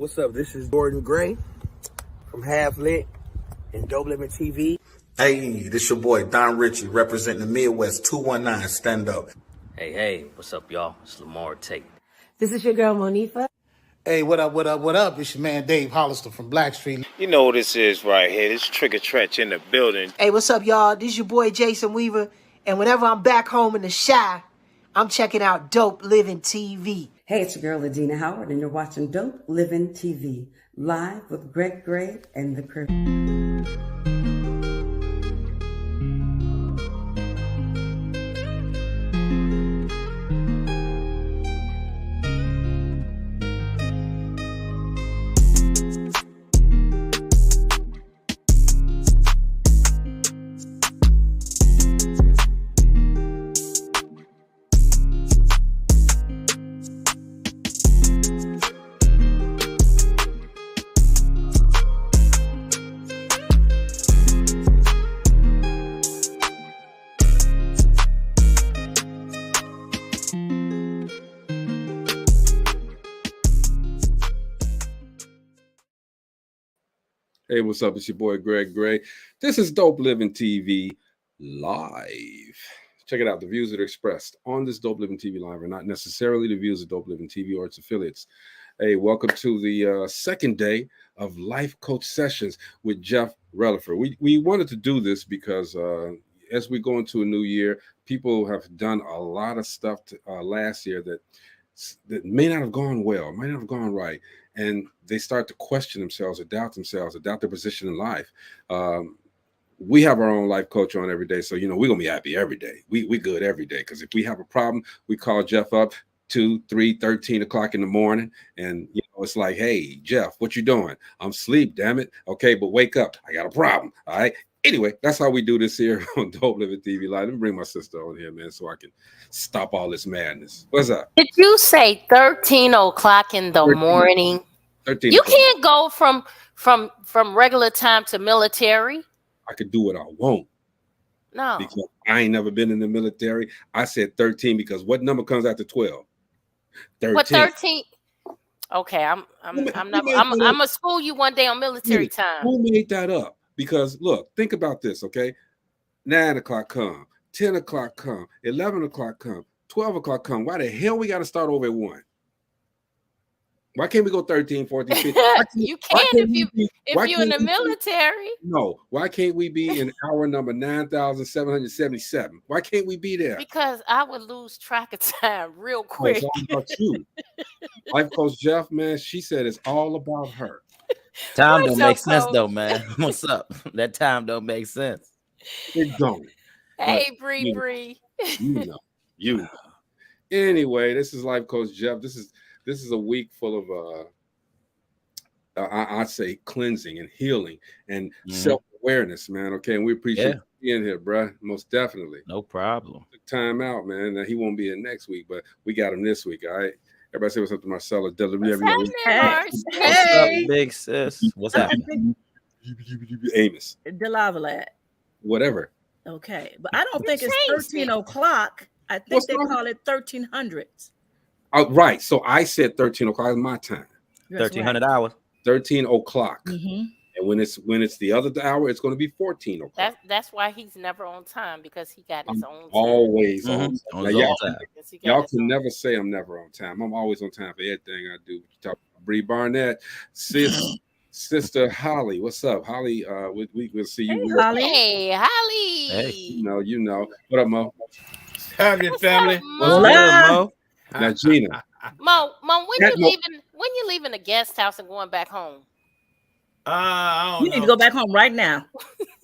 What's up? This is Gordon Gray from Half Lit and DopelivenTV. Hey, this your boy Don Ritchie representing the Midwest 219 Stand Up. Hey, what's up, y'all? It's Lamar Tate. This is your girl, Monifa. Hey, what up? It's your man Dave Hollister from Blackstreet. You know what this is right here. This Trigger Trench in the building. Hey, what's up, y'all? This is your boy Jason Weaver. And whenever I'm back home in the Chi, I'm checking out Dope Living TV. Hey, it's your girl, Adina Howard, and you're watching Dope Living TV, live with Greg Gray and the crew. Hey, what's up? It's your boy Greg Gray. This is Dope Living TV live. Check it out. The views that are expressed on this Dope Living TV live are not necessarily the views of Dope Living TV or its affiliates. Hey, welcome to the second day of Life Coach Sessions with Jeff Releford. We wanted to do this because as we go into a new year, people have done a lot of stuff last year that may not have gone well, might not have gone right. And they start to question themselves or doubt their position in life. We have our own life coach on every day. So, we're going to be happy every day. We good every day. Because if we have a problem, we call Jeff up 2, 3, 13 o'clock in the morning. And, it's like, hey, Jeff, what you doing? I'm asleep, damn it. Okay, but wake up. I got a problem. All right. Anyway, that's how we do this here on Dope Living TV Live. Let me bring my sister on here, man, so I can stop all this madness. What's up? Did you say 13 o'clock in the morning? 13 You o'clock. can't go from regular time to military. I could do what I want. No. Because I ain't never been in the military. I said 13 because what number comes after 12? 13. What 13? Okay, I'm gonna school you one day on military time. Who made that up? Because look, think about this, okay? 9 o'clock come, 10 o'clock come, 11 o'clock come, 12 o'clock come. Why the hell we got to start over at 1? Why can't we go 13, 14, 15? You can if you're in the military. No, why can't we be in hour number 9,777? Why can't we be there? Because I would lose track of time real quick. It's all about you. Life Coach Jeff, man, she said it's all about her. Time don't make sense though, man. What's up? That time don't make sense. It don't. Hey, Bree. You know. Anyway, this is Life Coach Jeff. This is a week full of I'd say cleansing and healing and self-awareness, man. Okay, and we appreciate you being here, bro. Most definitely. No problem. Took time out, man. Now, he won't be in next week, but we got him this week. All right. Everybody say what's up to Marcella. Hey, big sis. What's happening? Amos. DeLavalette. Whatever. Okay, but I don't think it's 13 o'clock. I think they call it 1300. Right. So I said 13 o'clock is my time. 1300 hours. 13 o'clock. Mm-hmm. And when it's the other hour, it's going to be 14 o'clock. that's why he's never on time, because he got his own time. Always on time. Now, y'all can never say I'm never on time. I'm always on time for everything I do. Talk about Bree Barnett, Sister Holly. What's up, Holly? We'll see you. Hey, Holly. Hey, Holly. Hey. You know. What up, Mo? Happening, family. Mo? What's good, Mo? Now, Gina. Mo, when you leaving the guest house and going back home? I don't You need to go back home right now.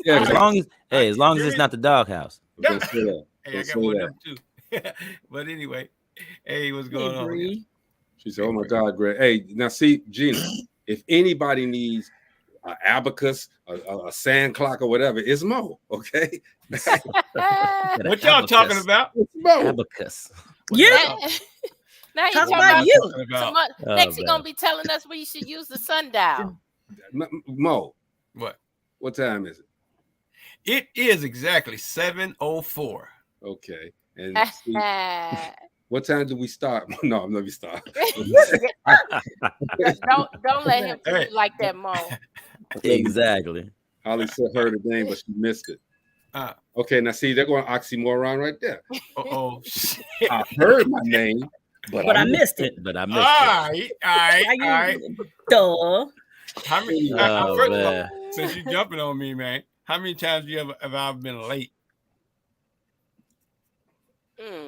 Yeah, as long as it's not the doghouse. Don't say that. Hey, I got one of them too. But anyway, hey, what's going on? Bree. She said, "Oh my God, Greg." Hey, now see, Gina, if anybody needs an abacus, a sand clock, or whatever, it's Mo. Okay. What y'all talking about? It's Mo. Abacus. Yeah. Now you Talk talking about about you. Next, he gonna be telling us we should use the sundial. Mo, What time is it? It is exactly 7:04. Okay. And see, What time do we start? No, let me stop. Don't let him do you like that, Mo. Exactly. Holly said her the name, but she missed it. Okay, now see, they're going oxymoron right there. Oh, I heard my name, but I missed it. But I missed it. All right. Duh. How many? Oh, first of all, man. since you jumping on me, man, how many times have I been late?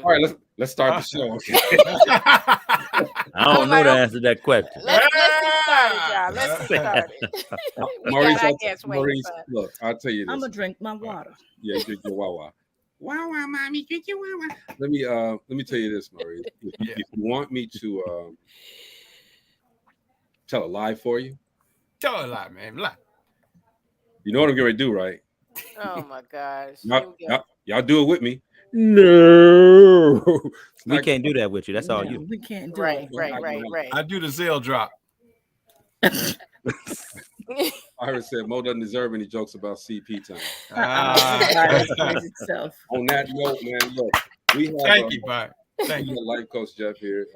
All right, let's start the show. Okay. I don't know the answer to that question. Let's get started, y'all. Let's get started. Maurice, look, I'll tell you this. I'm gonna drink my water. Yeah, you drink your Wawa. Wawa, mommy, drink your Wawa. Let me tell you this, Maurice. If you want me to tell a lie for you, tell a lie, man. Lie. You know what I'm going to do, right? Oh my gosh. Y'all do it with me. No, we can't do that with you. That's all you. We can't do Right. I do the Zell drop. I heard said Mo doesn't deserve any jokes about CP time. On that note, man, look, we have Thank you, bye. Thank you, life coach Jeff here,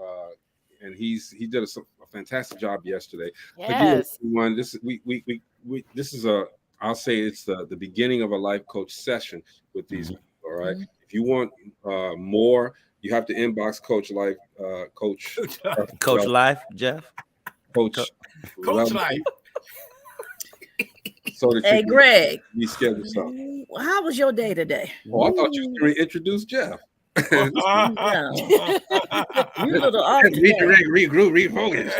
and he did a fantastic job yesterday. Yes. Again, this is I'll say it's the beginning of a life coach session with these people. All right. If you want more, you have to inbox Coach Life, Coach Life, Jeff. Coach Life. So that hey, Greg, we schedule something. How was your day today? Oh, I thought you were going to introduce Jeff. You little off today. Regroup, refocus.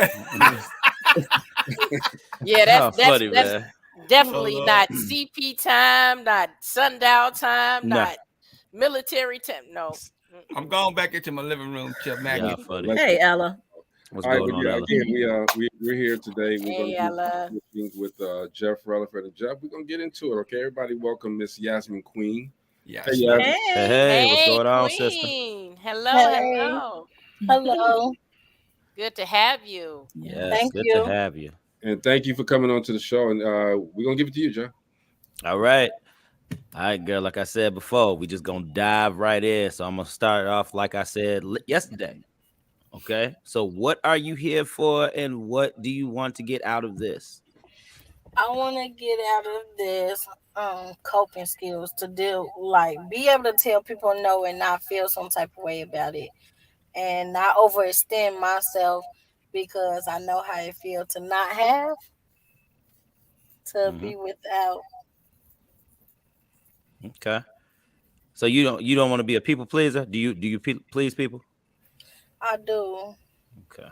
Yeah, that's funny, that's man. definitely not CP time, not sundown time, not military time. No. I'm going back into my living room, Chef Maggie. Hey, Ella. What's going on, Ella? Again, we're here today. We're Hey, Ella. going to with Jeff Releford. And Jeff, we're going to get into it, okay? Everybody welcome Miss Yasmin Queen. Yes. Hey, Yasmin. Hey, what's going on, Queen. sister? Hello. Good to have you. Yes, good to have you. And thank you for coming on to the show. And we're going to give it to you, Jeff. All right, girl. Like I said before, we just gonna dive right in. So I'm gonna start off like I said yesterday. Okay. So what are you here for, and what do you want to get out of this? I want to get out of this coping skills to be able to tell people no and not feel some type of way about it, and not overextend myself because I know how it feels to not have, to be without. Okay. So you don't want to be a people pleaser? Do you please people? I do. Okay.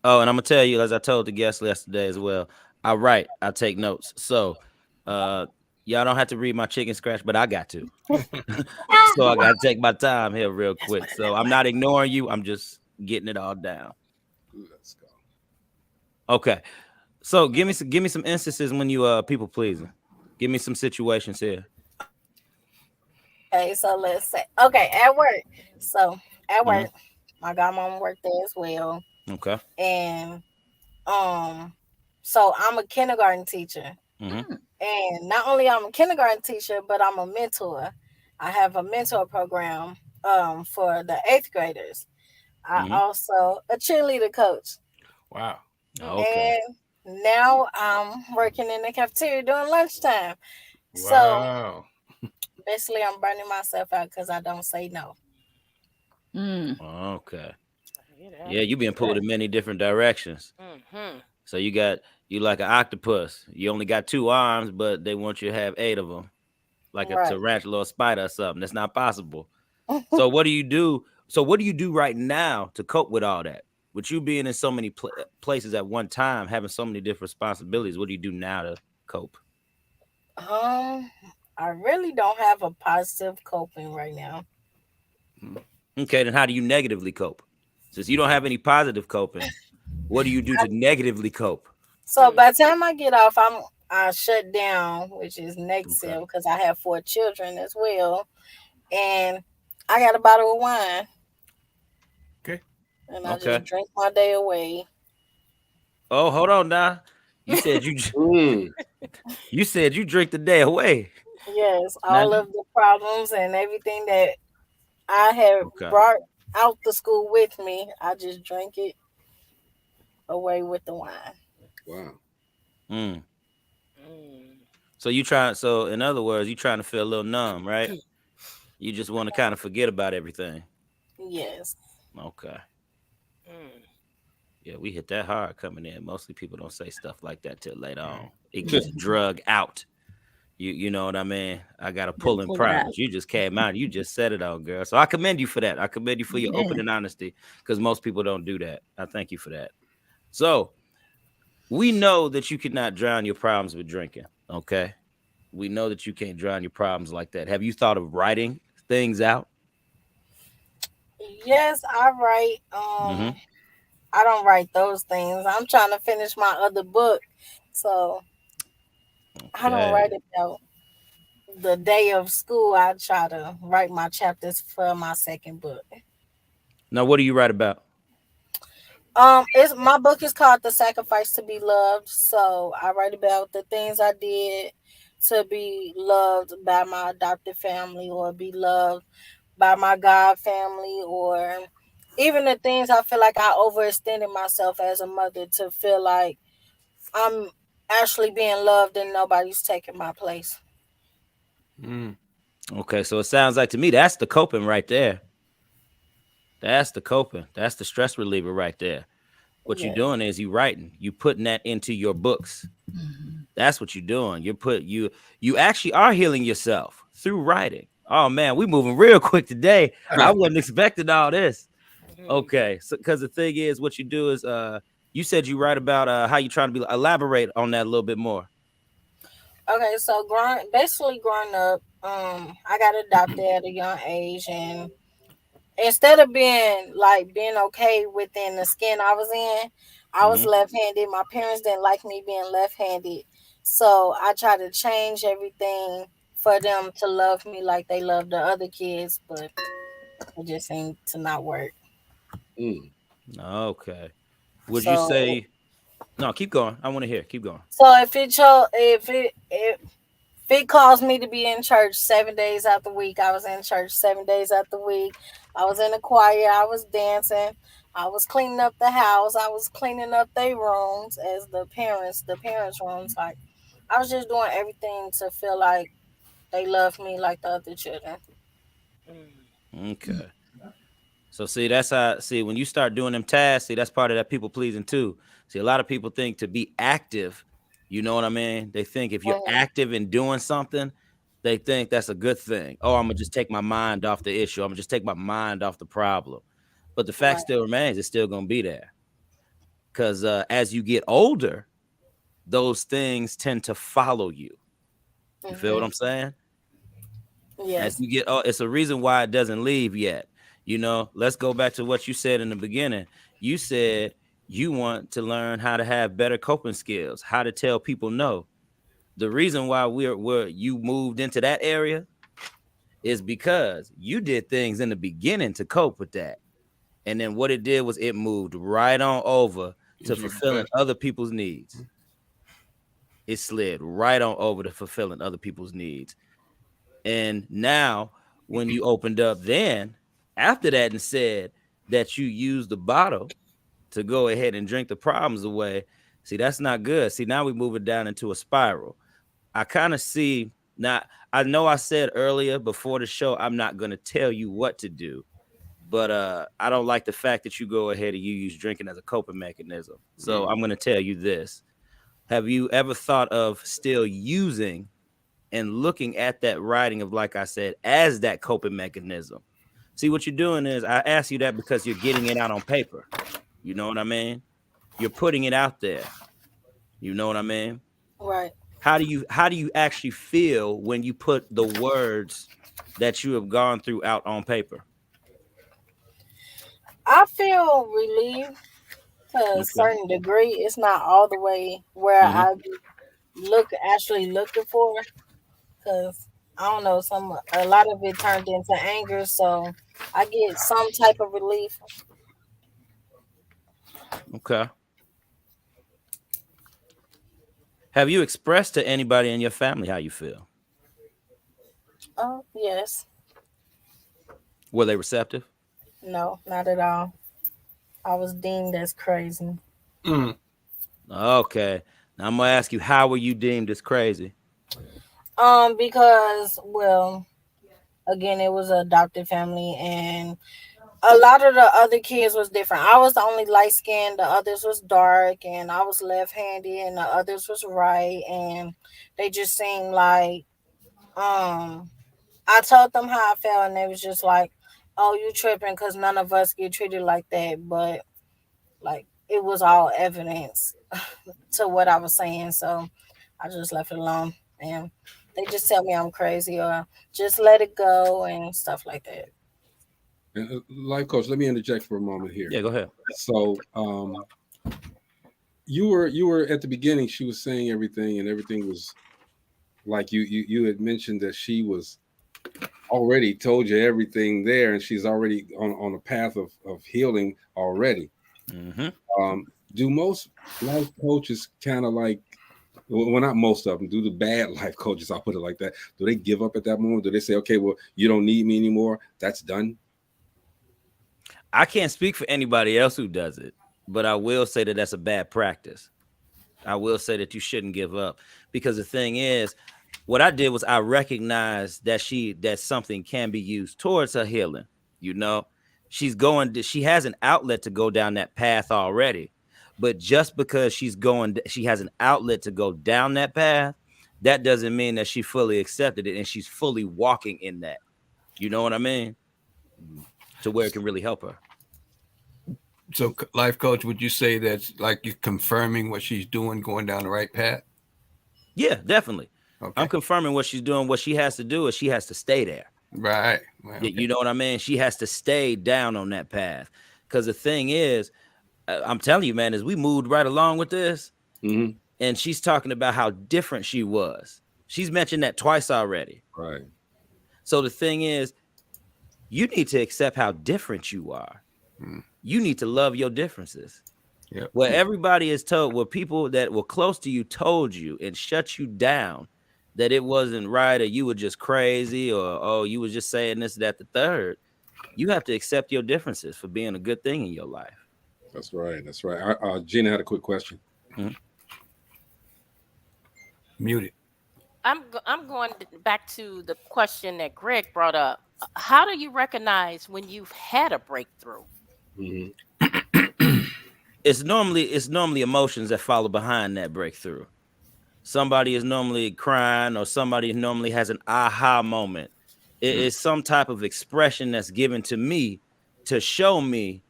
Oh, and I'm gonna tell you, as I told the guests yesterday as well, I take notes. So y'all don't have to read my chicken scratch, but I got to. So I gotta take my time here real quick. So I'm not ignoring you, I'm just getting it all down. Let's go. Okay. So give me some instances when you people pleasing. Give me some situations here. Okay, so let's say at work. So at work, my godmom worked there as well. Okay. And so I'm a kindergarten teacher. And not only I'm a kindergarten teacher, but I'm a mentor. I have a mentor program for the 8th graders. I also a cheerleader coach. Wow. Okay. And now I'm working in the cafeteria during lunchtime. Wow. So basically I'm burning myself out because I don't say no. Okay. Yeah, you being pulled in many different directions. So you like an octopus. You only got 2 arms, but they want you to have 8 of them, like a tarantula or a spider or something. That's not possible. So what do you do? So what do you do right now to cope with all that? With you being in so many places at one time, having so many different responsibilities, what do you do now to cope? I really don't have a positive coping right now. Okay, then how do you negatively cope? Since you don't have any positive coping, what do you do to negatively cope? So by the time I get off, I shut down, which is negative because I have 4 children as well, and I got a bottle of wine. Okay. And I just drink my day away. Oh, hold on now. You said you you said you drink the day away. Yes, Now, all of the problems and everything that I have okay. brought out the school with me, I just drink it away with the wine. Wow. Mm. Mm. So you trying? So in other words, you trying to feel a little numb, right? You just want to kind of forget about everything. Yes. Okay. Mm. Yeah, we hit that hard coming in. Mostly people don't say stuff like that till later on. It gets drug out. You know what I mean? I got a Gotta pulling pull it out. prize. You just came out. You just said it all, girl. So I commend you for that. I commend you for your open and honesty, because most people don't do that. I thank you for that. So we know that you cannot drown your problems with drinking. Okay. We know that you can't drown your problems like that. Have you thought of writing things out? Yes, I write. Mm-hmm. I don't write those things. I'm trying to finish my other book, so I don't Okay. write about the day of school. I try to write my chapters for my second book. Now, what do you write about? It's my book is called The Sacrifice to Be Loved. So I write about the things I did to be loved by my adopted family, or be loved by my God family, or even the things I feel like I overextended myself as a mother to feel like I'm actually being loved and nobody's taking my place. Mm. Okay, so it sounds like to me that's the coping right there. That's the coping. That's the stress reliever right there. What you're Yeah. doing is you writing, you putting that into your books. That's what you're doing. You actually are healing yourself through writing. Oh man, we moving real quick today. I wasn't expecting all this. Okay, so because the thing is, what you do is you said you write about how you trying to be. Elaborate on that a little bit more. Okay, so growing up, I got adopted at a young age, and instead of being okay within the skin I was in, I was Mm-hmm. left-handed. My parents didn't like me being left-handed, so I tried to change everything for them to love me like they love the other kids, but it just seemed to not work. Mm. Okay. Would you So, say no? Keep going. I want to hear. Keep going. if it caused me to be in church 7 days out the week, I was in church 7 days out the week. I was in the choir. I was dancing. I was cleaning up the house. I was cleaning up their rooms as the parents' rooms. Like, I was just doing everything to feel like they loved me like the other children. Okay. So see, that's how. See, when you start doing them tasks, see, that's part of that people pleasing too. See, a lot of people think to be active, you know what I mean? They think if you're Mhm. active in doing something, they think that's a good thing. Oh, I'm gonna just take my mind off the issue. I'm gonna just take my mind off the problem. But the fact Right. still remains, it's still gonna be there. Because as you get older, those things tend to follow you. You feel what Mhm. I'm saying? As Yes. you get, oh, it's a reason why it doesn't leave yet. You know, let's go back to what you said in the beginning. You said you want to learn how to have better coping skills, how to tell people no. The reason why we're you moved into that area is because you did things in the beginning to cope with that. And then what it did was it moved right on over to fulfilling other people's needs. It slid right on over to fulfilling other people's needs. And now, when you opened up, then after that, and said that you used the bottle to go ahead and drink the problems away, see, that's not good. See, now we move it down into a spiral. I kind of see now. I know I said earlier before the show, I'm not going to tell you what to do, but I don't like the fact that you go ahead and you use drinking as a coping mechanism. So I'm going to tell you this. Have you ever thought of still using and looking at that writing of, like I said, as that coping mechanism? See, what you're doing is, I ask you that because you're getting it out on paper. You know what I mean? You're putting it out there. You know what I mean? Right. How do you actually feel when you put the words that you have gone through out on paper? I feel relieved to a Okay. certain degree. It's not all the way where Mm-hmm. I actually looking for, because I don't know, a lot of it turned into anger, so I get some type of relief. Okay. Have you expressed to anybody in your family how you feel? Oh, yes. Were they receptive? No, not at all. I was deemed as crazy. Okay. Now I'm gonna ask you, how were you deemed as crazy? Because, well, again, it was an adopted family, and a lot of the other kids was different. I was the only light skinned, the others was dark, and I was left handed, and the others was right, and they just seemed like, I told them how I felt, and they was just like, "Oh, you tripping?" Because none of us get treated like that. But like, it was all evidence to what I was saying, so I just left it alone. And they just tell me I'm crazy or just let it go and stuff like that. And, life coach, let me interject for a moment here. Yeah, go ahead. So, you were at the beginning. She was saying everything, and everything was like you had mentioned that she was already told you everything there, and she's already on a path of healing already. Do most life coaches kind of like, well, not most of them, do the bad life coaches, I'll put it like that, do they give up at that moment? Do they say, okay, well, you don't need me anymore, that's done? I can't speak for anybody else who does it, but I will say that that's a bad practice. I will say that you shouldn't give up, because the thing is, what I did was I recognized that something can be used towards her healing. You know, she has an outlet to go down that path already, but just because she has an outlet to go down that path, that doesn't mean that she fully accepted it and she's fully walking in that. You know what I mean? To where it can really help her. So, life coach, would you say that's like you're confirming what she's doing, going down the right path? Yeah, definitely. Okay. I'm confirming what she's doing. What she has to do is she has to stay there. Right. Well, okay. You know what I mean? She has to stay down on that path. Because the thing is, I'm telling you, man, as we moved right along with this, and she's talking about how different she was. She's mentioned that twice already. Right. So the thing is, you need to accept how different you are. You need to love your differences. Yep. Where everybody is told, where people that were close to you told you and shut you down that it wasn't right, or you were just crazy, or oh, you were just saying this, that, the third. You have to accept your differences for being a good thing in your life. That's right. That's right. Gina had a quick question. Muted. I'm going back to the question that Greg brought up. How do you recognize when you've had a breakthrough? It's normally emotions that follow behind that breakthrough. Somebody is normally crying, or somebody normally has an aha moment. It is some type of expression that's given to me to show me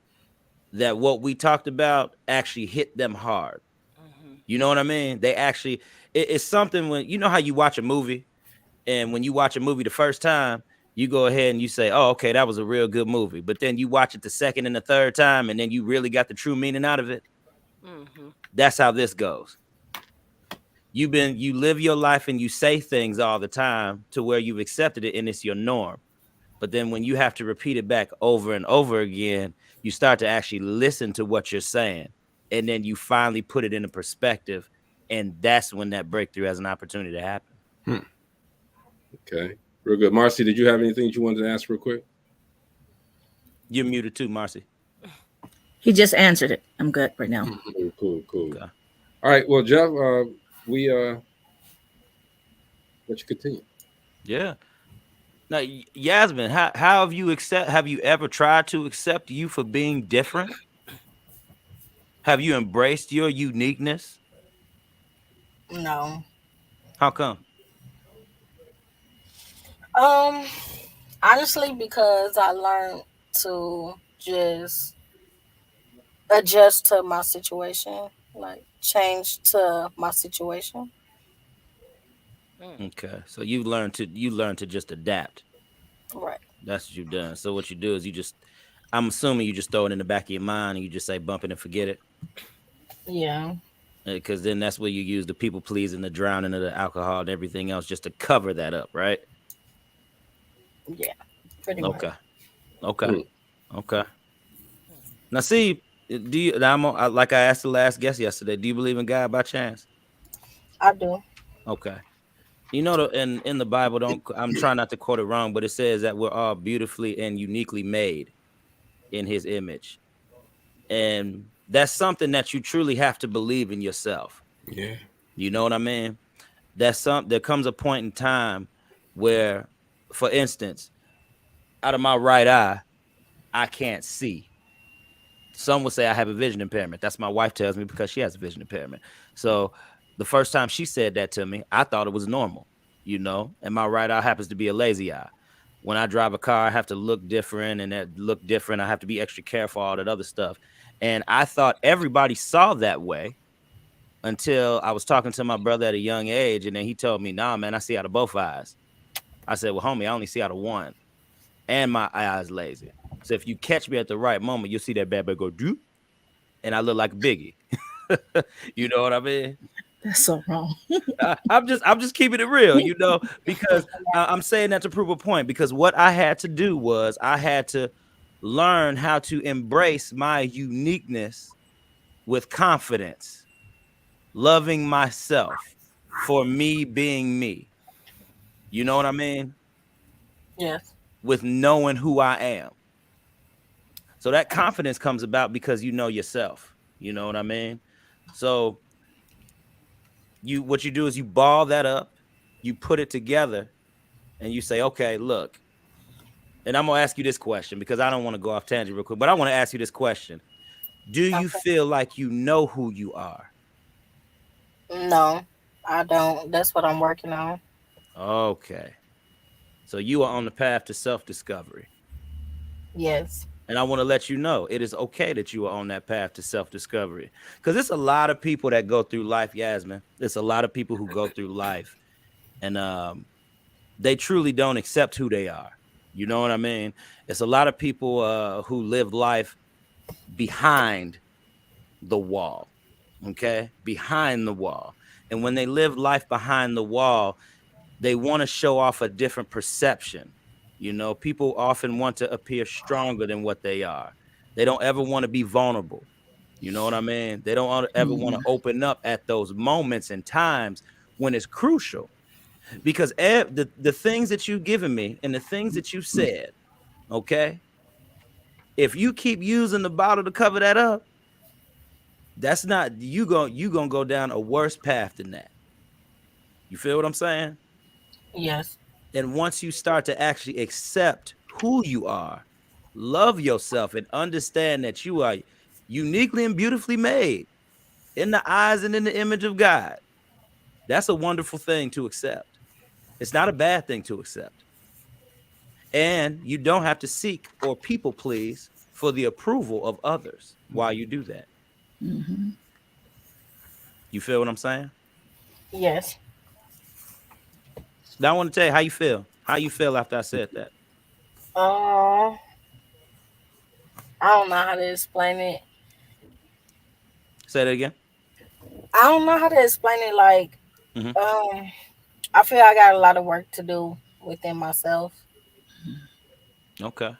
that what we talked about actually hit them hard. You know what I mean? They actually, it's something when, you know how you watch a movie, and when you watch a movie the first time, you go ahead and you say, oh, okay, that was a real good movie. But then you watch it the second and the third time, and then you really got the true meaning out of it. That's how this goes. You live your life and you say things all the time to where you've accepted it and it's your norm. But then when you have to repeat it back over and over again, you start to actually listen to what you're saying. And then you finally put it into perspective. And that's when that breakthrough has an opportunity to happen. Okay. Real good. Marcy, did you have anything you wanted to ask real quick? You're muted too, Marcy. He just answered it. I'm good right now. Cool. Okay. All right. Well, Jeff, we let you continue. Yeah. Now, Yasmin, how have you ever tried to accept you for being different? Have you embraced your uniqueness? No. How come? Honestly, because I learned to just adjust to my situation, like change to my situation. Okay, so you learn to just adapt. Right. That's what you've done. So what you do is I'm assuming you just throw it in the back of your mind and you just say bump it and forget it. Yeah. Because then that's where you use the people pleasing, the drowning of the alcohol and everything else just to cover that up, right? Yeah. Pretty much. Okay. Now, see, like I asked the last guest yesterday, do you believe in God by chance? I do. Okay. You know, in the Bible, I'm trying not to quote it wrong, but it says that we're all beautifully and uniquely made in His image, and that's something that you truly have to believe in yourself. Yeah. You know what I mean? There comes a point in time where, for instance, out of my right eye, I can't see. Some would say I have a vision impairment. That's my wife tells me because she has a vision impairment. So the first time she said that to me, I thought it was normal, you know, and my right eye happens to be a lazy eye. When I drive a car, I have to look different, and that look different. I have to be extra careful, all that other stuff. And I thought everybody saw that way until I was talking to my brother at a young age. And then he told me, nah, man, I see out of both eyes. I said, well, homie, I only see out of one, and my eye is lazy. So if you catch me at the right moment, you'll see that bad boy go doop, and I look like a Biggie. You know what I mean? That's so wrong. I'm just keeping it real, you know, because I'm saying that to prove a point. Because what I had to do was I had to learn how to embrace my uniqueness with confidence, loving myself for me being me. You know what I mean? Yes. With knowing who I am. So that confidence comes about because you know yourself. You know what I mean? So what you do is you ball that up, you put it together, and you say, okay, look. And I'm gonna ask you this question because I don't want to go off tangent real quick, but I want to ask you this question. Do you feel like you know who you are? No, I don't. That's what I'm working on. Okay. So you are on the path to self-discovery. Yes. And I want to let you know it is okay that you are on that path to self-discovery. Because it's a lot of people that go through life, Yasmin. There's a lot of people who go through life and they truly don't accept who they are. You know what I mean? It's a lot of people who live life behind the wall. Okay? Behind the wall. And when they live life behind the wall, they want to show off a different perception. You know, people often want to appear stronger than what they are. They don't ever want to be vulnerable. You know what I mean? They don't ever want to open up at those moments and times when it's crucial. Because the things that you've given me and the things that you said, okay, if you keep using the bottle to cover that up, that's not you gonna go down a worse path than that. You feel what I'm saying? Yes. And once you start to actually accept who you are, love yourself, and understand that you are uniquely and beautifully made in the eyes and in the image of God, that's a wonderful thing to accept. It's not a bad thing to accept. And you don't have to seek or people please for the approval of others while you do that. Mm-hmm. You feel what I'm saying? Yes. Now I want to tell you how you feel. How you feel after I said that? I don't know how to explain it. Say that again. I don't know how to explain it. Like, I feel I got a lot of work to do within myself. Okay.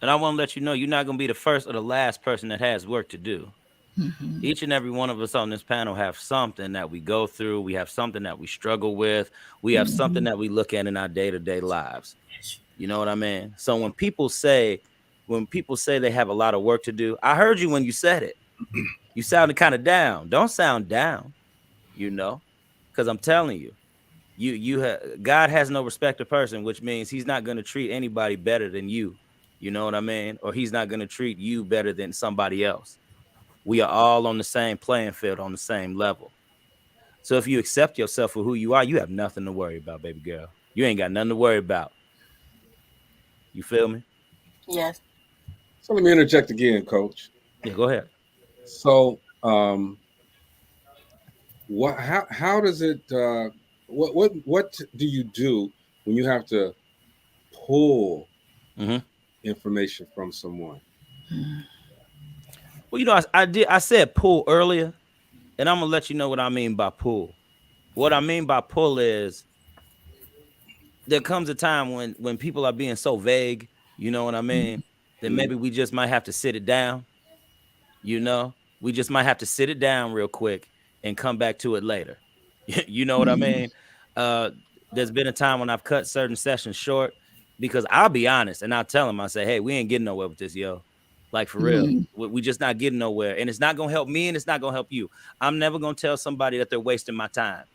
And I want to let you know you're not going to be the first or the last person that has work to do. Mm-hmm. Each and every one of us on this panel have something that we go through. We have something that we struggle with. We have something that we look at in our day-to-day lives. You know what I mean? So when people say they have a lot of work to do, I heard you when you said it. You sounded kind of down. Don't sound down, you know, because I'm telling you, God has no respect of person, which means he's not going to treat anybody better than you. You know what I mean? Or he's not going to treat you better than somebody else. We are all on the same playing field, on the same level. So if you accept yourself for who you are, you have nothing to worry about, baby girl. You ain't got nothing to worry about. You feel me? Yes. So let me interject again, Coach. Yeah, go ahead. So, how does it? What do you do when you have to pull information from someone? Well, you know, I said pull earlier, and I'm gonna let you know what I mean by pull. What I mean by pull is there comes a time when people are being so vague, you know what I mean? Then maybe we just might have to sit it down. You know, we just might have to sit it down real quick and come back to it later. You know what I mean? There's been a time when I've cut certain sessions short because I'll be honest and I'll tell them, I say, hey, we ain't getting nowhere with this, yo. Like for real, we just not getting nowhere, and it's not gonna help me, and it's not gonna help you. I'm never gonna tell somebody that they're wasting my time,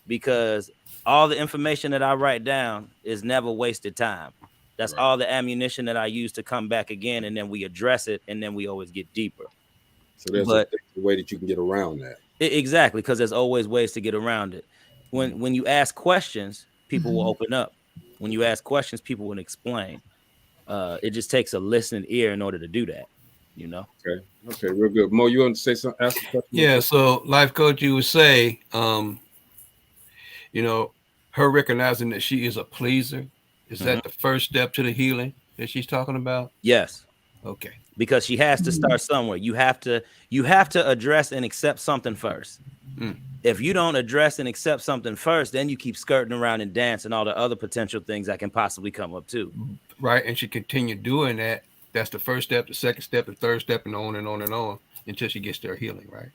because all the information that I write down is never wasted time. That's all the ammunition that I use to come back again, and then we address it, and then we always get deeper. So there's a way that you can get around that. Exactly, because there's always ways to get around it. When you ask questions, people will open up. When you ask questions, people will explain. It just takes a listening ear in order to do that, you know. Okay, real good. Mo, you want to say something? Ask a question? Yeah. So, life coach, you would say, you know, her recognizing that she is a pleaser, is that the first step to the healing that she's talking about? Yes. Okay. Because she has to start somewhere. You have to address and accept something first. If you don't address and accept something first, then you keep skirting around and dancing all the other potential things that can possibly come up too. Right. And she continued doing that. That's the first step, the second step, the third step, and on and on and on until she gets to her healing, right?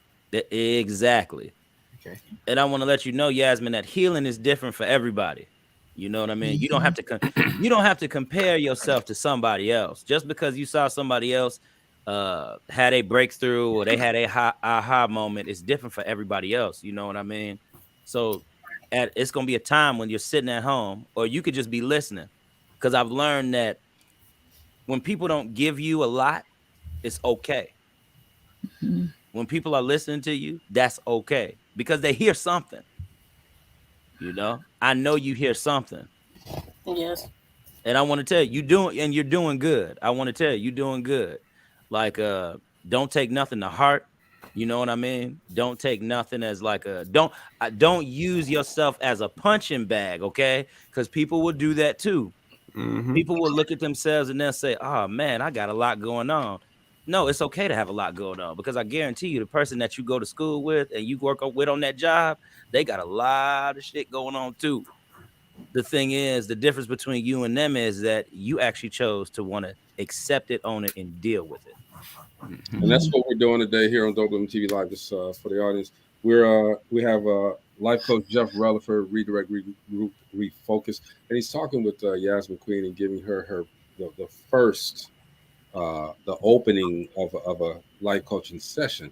Exactly. Okay. And I want to let you know, Yasmin, that healing is different for everybody. You know what I mean? You don't have to compare yourself to somebody else. Just because you saw somebody else had a breakthrough or they had a aha moment, it's different for everybody else. You know what I mean? So it's going to be a time when you're sitting at home, or you could just be listening. Because I've learned that when people don't give you a lot, it's okay. When people are listening to you, that's okay, because they hear something. You know, I know you hear something. Yes. And I want to tell you, you're doing good. I want to tell you, you're doing good. Like, don't take nothing to heart. You know what I mean? Don't take nothing as like don't use yourself as a punching bag, okay? Because people will do that too. People will look at themselves and they'll say, oh man, I got a lot going on. No, it's okay to have a lot going on, because I guarantee you the person that you go to school with and you work with on that job, they got a lot of shit going on too. The thing is, the difference between you and them is that you actually chose to want to accept it, own it, and deal with it. And that's what we're doing today here on DopelivenTV Live. Just for the audience, we have life coach Jeff Releford, redirect, regroup, refocus, and he's talking with Yasmin Queen and giving her the first the opening of a life coaching session.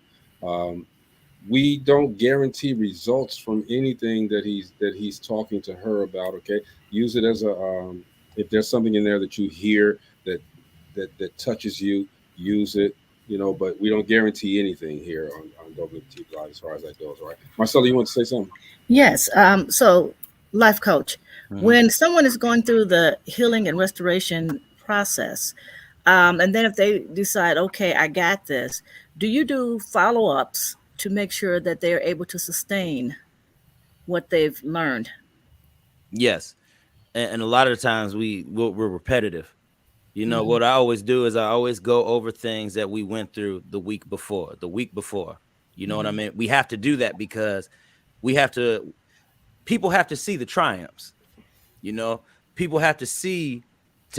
We don't guarantee results from anything that he's talking to her about. Okay, use it as a if there's something in there that you hear that touches you, use it. You know, but we don't guarantee anything here on WTV Live as far as that goes. All right, Marcella, you want to say something? Yes. So, life coach, when someone is going through the healing and restoration process, and then if they decide, okay, I got this, do you do follow-ups to make sure that they're able to sustain what they've learned? Yes. And a lot of the times we're repetitive. You know, what I always do is I always go over things that we went through the week before. You know what I mean? We have to do that because people have to see the triumphs. You know, people have to see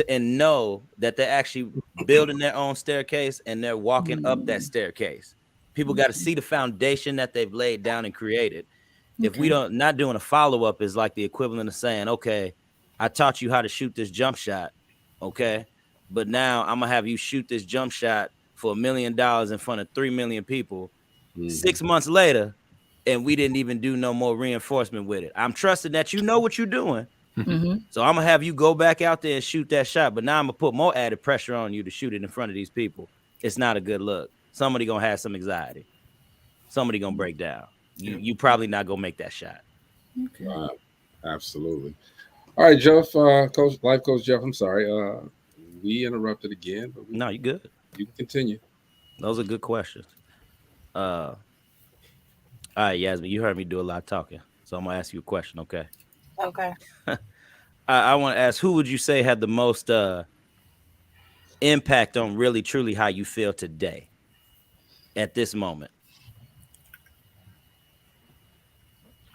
and know that they're actually building their own staircase and they're walking up that staircase. People got to see the foundation that they've laid down and created. If we not doing a follow-up is like the equivalent of saying, okay, I taught you how to shoot this jump shot. Okay. But now I'm gonna have you shoot this jump shot for $1 million in front of 3 million people 6 months later, and we didn't even do no more reinforcement with it. I'm trusting that you know what you're doing. So I'm gonna have you go back out there and shoot that shot. But now I'm gonna put more added pressure on you to shoot it in front of these people. It's not a good look. Somebody gonna have some anxiety. Somebody gonna break down. You probably not gonna make that shot. Absolutely. All right, Jeff, life coach Jeff. I'm sorry, we interrupted again. But no, you good. You can continue. Those are good questions. All right, Yasmin, you heard me do a lot of talking, so I'm gonna ask you a question. Okay. Okay. I want to ask, who would you say had the most impact on really, truly how you feel today at this moment?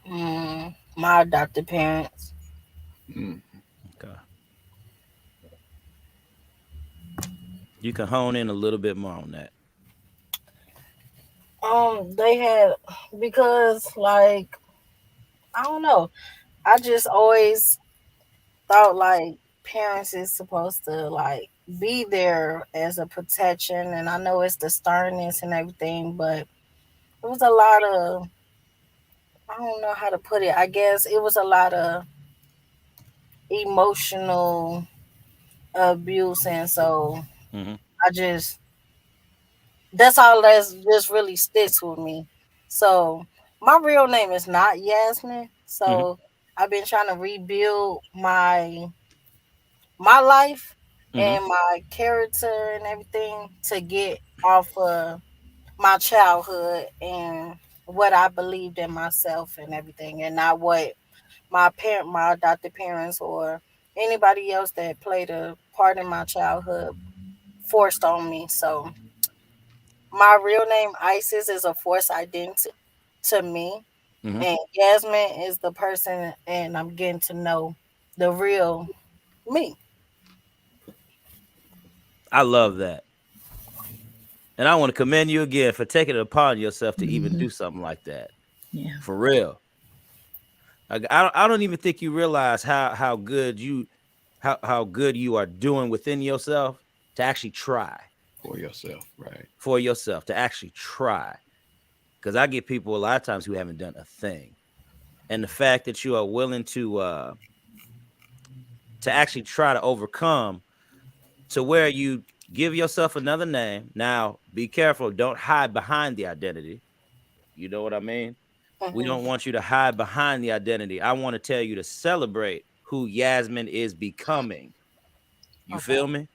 My adopted parents. Okay. You can hone in a little bit more on that. They had, because like, I don't know, I just always thought like parents is supposed to like be there as a protection, and I know it's the sternness and everything, but it was a lot of, I don't know how to put it. I guess it was a lot of emotional abuse, and so Mm-hmm. I just, that's all that's just really sticks with me. So my real name is not Yasmin. Mm-hmm. So I've been trying to rebuild my life Mm-hmm. and my character and everything to get off of my childhood and what I believed in myself and everything, and not what my adopted parents or anybody else that played a part in my childhood forced on me. So my real name Isis is a forced identity to me, Mm-hmm. and Yasmin is the person, and I'm getting to know the real me. I love that. And I want to commend you again for taking it upon yourself to even do something like that. Yeah. For real. I don't even think you realize how good how good you are doing within yourself to actually try For yourself, right? for yourself, to actually try. Because I get people a lot of times who haven't done a thing. And the fact that you are willing to actually try to overcome to where you give yourself another name. Now, be careful. Don't hide behind the identity. You know what I mean? We Hmm. don't want you to hide behind the identity. I want to tell you to celebrate who Yasmin is becoming. You Okay. feel me?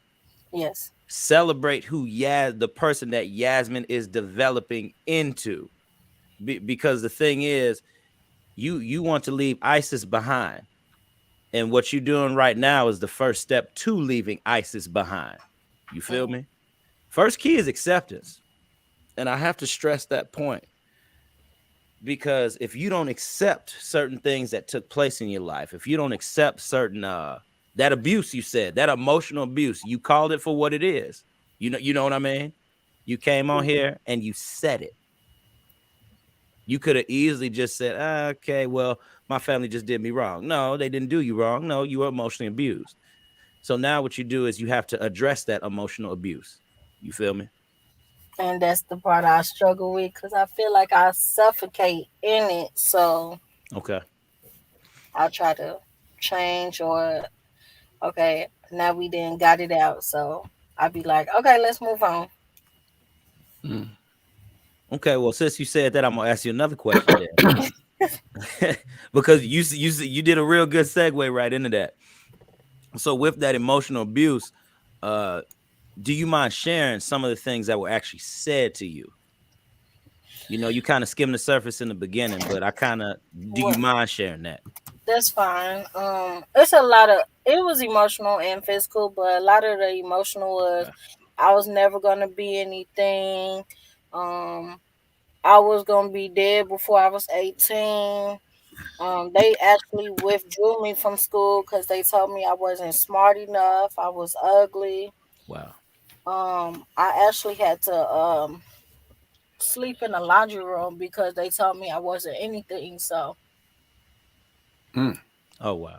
Yes. Celebrate who the person that Yasmin is developing into. Because the thing is, you want to leave ISIS behind. And what you're doing right now is the first step to leaving ISIS behind. You feel Hmm. me? First key is acceptance. And I have to stress that point because if you don't accept certain things that took place in your life, if you don't accept certain that abuse, you said that emotional abuse, you called it for what it is. You know what I mean? You came on here and you said it. You could have easily just said, okay, well, my family just did me wrong. No, they didn't do you wrong. No, you were emotionally abused. So now what you do is you have to address that emotional abuse. You feel me? And that's the part I struggle with because I feel like I suffocate in it. So Okay. I try to change, or okay, now we didn't got it out. So I'd be like, okay, let's move on. Mm. Okay. Well, since you said that, I'm gonna ask you another question then, because you did a real good segue right into that. So with that emotional abuse, uh, do you mind sharing some of the things that were actually said to you? You know, you kind of skimmed the surface in the beginning, but do you Well, mind sharing that? that's fine. It's a lot of, it was emotional and physical, but a lot of the emotional was Okay. I was never gonna be anything. Um, I was gonna be dead before I was 18. They actually withdrew me from school because they told me I wasn't smart enough. I was ugly. Wow. I actually had to sleep in the laundry room because they told me I wasn't anything. Mm. Oh wow.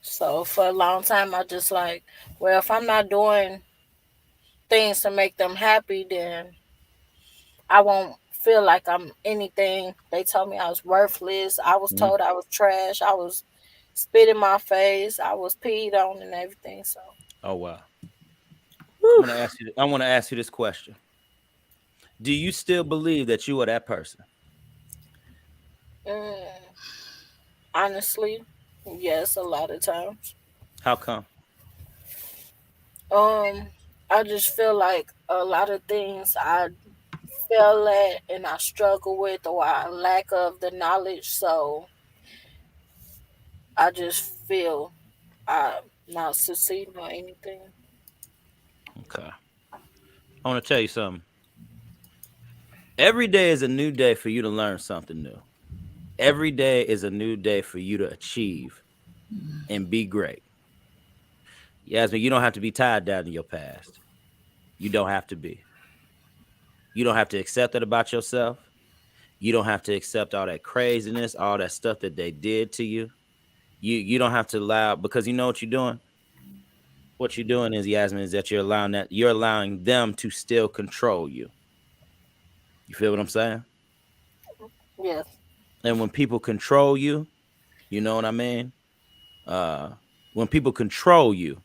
So for a long time, I just like, well, if I'm not doing things to make them happy, then I won't feel like I'm anything. They told me I was worthless. I was Mhm. told I was trash. I was spit in my face. I was peed on and everything. So. Oh wow. Whew. I want to ask you this question. Do you still believe that you are that person? Mm, honestly, yes, a lot of times. How come? Um, I just feel like a lot of things I fell at and I struggle with, or I lack of the knowledge. So I just feel I'm not succeeding or anything. Okay. I want to tell you something. Every day is a new day for you to learn something new. Every day is a new day for you to achieve and be great. Yasmin, you don't have to be tied down to your past. You don't have to be. You don't have to accept that about yourself. You don't have to accept all that craziness, all that stuff that they did to you. You don't have to allow, because you know what you're doing? What you're doing is, Yasmin, is that you're allowing them to still control you. You feel what I'm saying? Yes. And when people control you, you know what I mean? When people control you,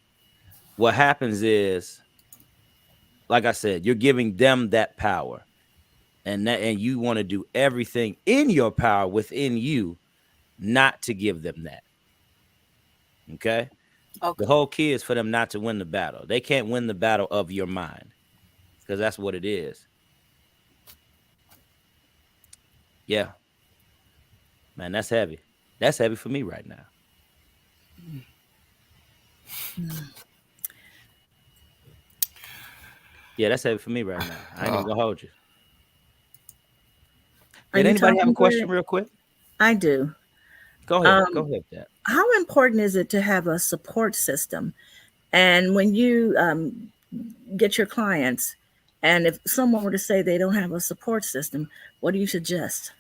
what happens is, like I said, you're giving them that power. And you want to do everything in your power within you not to give them that. Okay? The whole key is for them not to win the battle. They can't win the battle of your mind, because that's what it is. Yeah. Man, that's heavy. That's heavy for me right now. Yeah, that's heavy for me right now. I ain't even gonna hold you. Did anybody have a question real quick? I do. Go ahead. Go ahead with that. How important is it to have a support system? And when you get your clients, and if someone were to say they don't have a support system, what do you suggest?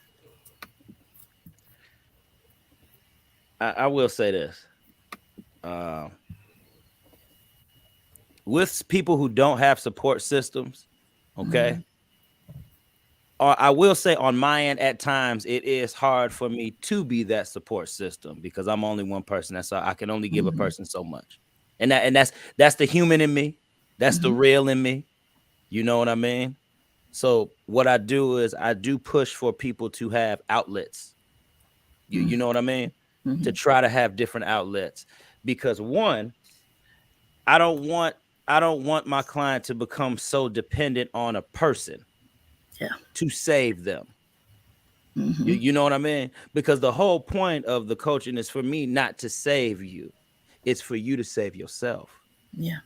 I will say this. With people who don't have support systems, okay, I will say on my end, at times it is hard for me to be that support system, because I'm only one person. That's all. I can only give a person so much, and that's the human in me. That's the real in me. You know what I mean? So what I do is I do push for people to have outlets. You know what I mean? To try to have different outlets, because one, I don't want my client to become so dependent on a person to save them. You know what I mean? Because the whole point of the coaching is for me not to save you. It's for you to save yourself. Yeah.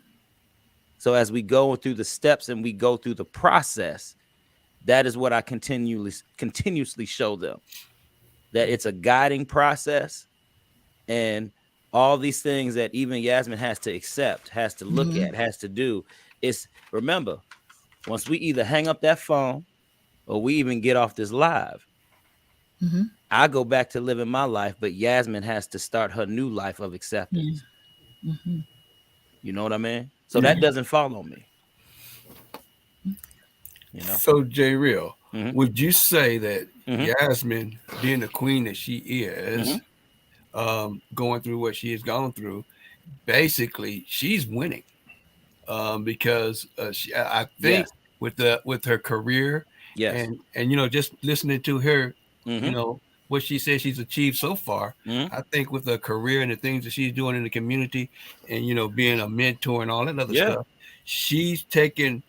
So as we go through the steps and we go through the process, that is what I continuously show them, that it's a guiding process, and all these things that even Yasmin has to accept, has to look at, has to do. Is, remember, once we either hang up that phone or we even get off this live, I go back to living my life, but Yasmin has to start her new life of acceptance. You know what I mean? So that doesn't fall on me. You know? So J Real, would you say that Yasmin, being the queen that she is, going through what she has gone through, basically she's winning, because I think with her career, and you know, just listening to her, you know, what she says she's achieved so far, I think with her career and the things that she's doing in the community, and you know, being a mentor and all that other stuff, she's taken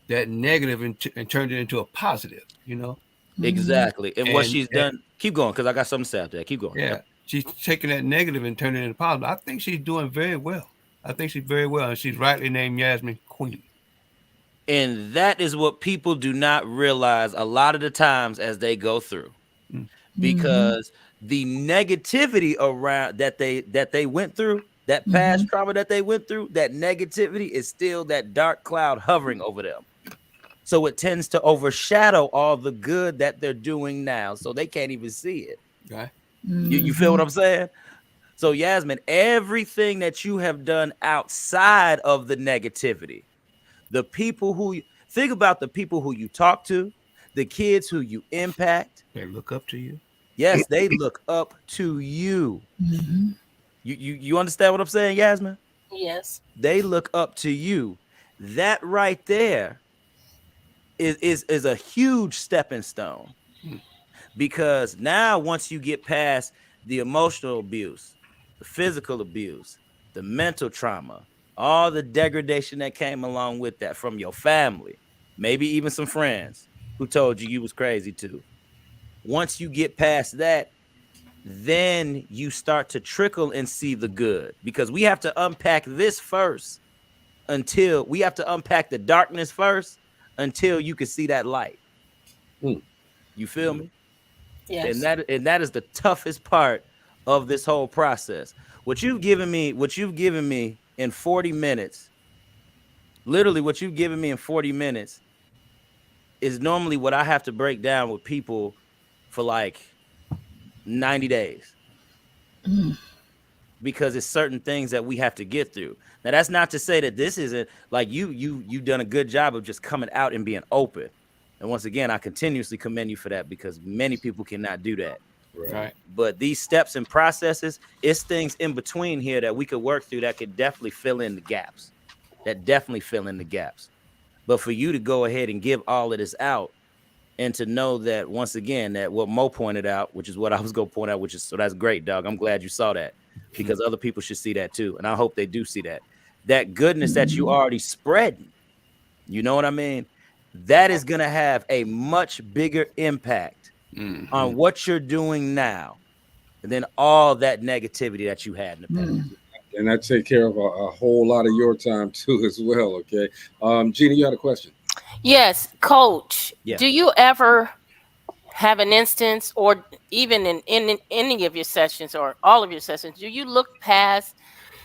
that negative and turned it into a positive, you know. Exactly. And what she's done, keep going, because I got something to say after that. Keep going. Yeah. She's taking that negative and turning it into positive. I think she's doing very well. I think she's very well. And she's rightly named Yasmin Queen. And that is what people do not realize a lot of the times as they go through. Because the negativity around that they went through, that past trauma that they went through, that negativity is still that dark cloud hovering over them. So it tends to overshadow all the good that they're doing now. So they can't even see it. Okay. You feel what I'm saying? So Yasmin, everything that you have done outside of the negativity, the people who think about, the people who you talk to, the kids who you impact, they look up to you. Yes, they look up to you. You understand what I'm saying, Yasmin? Yes. They look up to you. That right there is a huge stepping stone. Because now once you get past the emotional abuse, the physical abuse, the mental trauma, all the degradation that came along with that from your family, maybe even some friends who told you was crazy too. Once you get past that, then you start to trickle and see the good, because we have to unpack this first until we have to unpack the darkness first until you can see that light. You feel me? Yes. And that is the toughest part of this whole process. What you've given me in 40 minutes, literally what you've given me in 40 minutes is normally what I have to break down with people for like 90 days. Because it's certain things that we have to get through. Now, that's not to say that this isn't like you've done a good job of just coming out and being open. And once again, I continuously commend you for that because many people cannot do that. Right. But these steps and processes, it's things in between here that we could work through that could definitely fill in the gaps. But for you to go ahead and give all of this out and to know that, once again, that what Mo pointed out, which is what I was going to point out, so that's great, dog. I'm glad you saw that because other people should see that too. And I hope they do see that goodness that you already spreading. You know what I mean? That is going to have a much bigger impact on what you're doing now than all that negativity that you had in the past. And that take care of a whole lot of your time too as well. Okay. Gina, you had a question. Yes, Coach. Yeah. Do you ever have an instance, or even in any of your sessions or all of your sessions, do you look past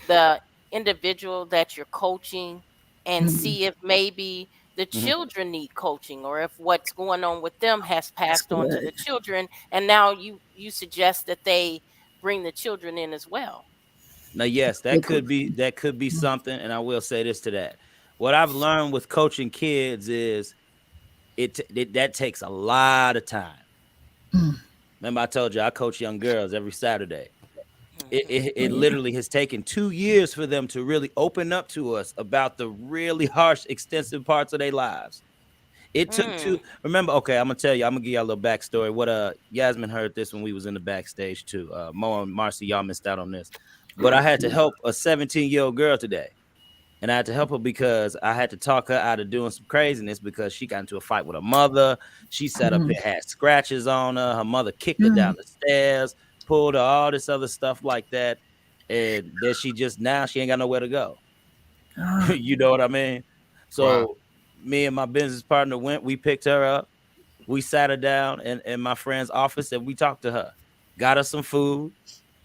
the individual that you're coaching and see if maybe the children need coaching, or if what's going on with them has passed on to the children, and now you suggest that they bring the children in as well? Now, yes, that could be something, and I will say this to that. What I've learned with coaching kids is that takes a lot of time. Remember, I told you I coach young girls every Saturday. It literally has taken 2 years for them to really open up to us about the really harsh, extensive parts of their lives. It took two. Remember, okay, I'm gonna tell you. I'm gonna give y'all a little backstory. What Yasmin heard this when we was in the backstage too. Mo and Marcy, y'all missed out on this. But I had to help a 17-year-old girl today. And I had to help her because I had to talk her out of doing some craziness because she got into a fight with her mother. She sat up here, had scratches on her. Her mother kicked her down the stairs, pulled her, all this other stuff like that. And then she ain't got nowhere to go. You know what I mean? So me and my business partner we picked her up. We sat her down in my friend's office and we talked to her. Got her some food,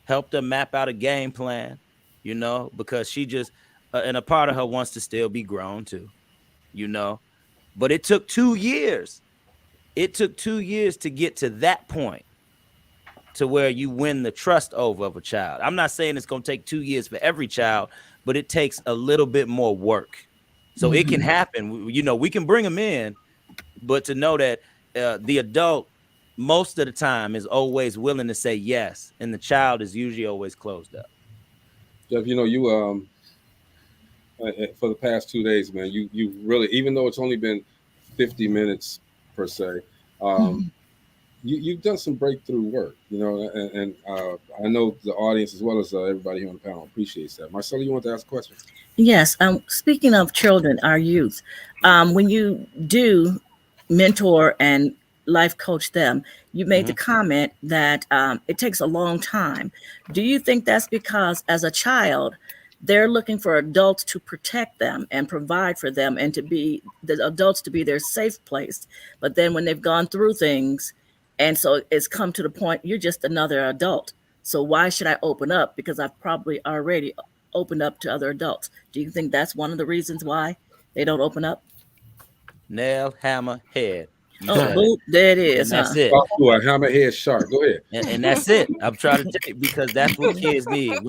helped her map out a game plan, you know, because she just, and a part of her wants to still be grown too, you know. But it took 2 years. It took 2 years to get to that point to where you win the trust over of a child. I'm not saying it's going to take 2 years for every child, but it takes a little bit more work. So it can happen. You know, we can bring them in, but to know that the adult most of the time is always willing to say yes, and the child is usually always closed up. Jeff, you know, you for the past 2 days, man, you really, even though it's only been 50 minutes per se, you've done some breakthrough work, you know, and I know the audience as well as everybody here on the panel appreciates that. Marcella, you want to ask a question? Yes. Speaking of children, our youth, when you do mentor and life coach them, you made the comment that it takes a long time. Do you think that's because as a child, they're looking for adults to protect them and provide for them and to be the adults to be their safe place? But then when they've gone through things, and so it's come to the point, you're just another adult. So why should I open up? Because I've probably already opened up to other adults. Do you think that's one of the reasons why they don't open up? Nail, hammer, head. Boop, there it is. And that's it. Oh, a hammerhead shark. Go ahead. And that's it. I'm trying to tell you, because that's what kids need.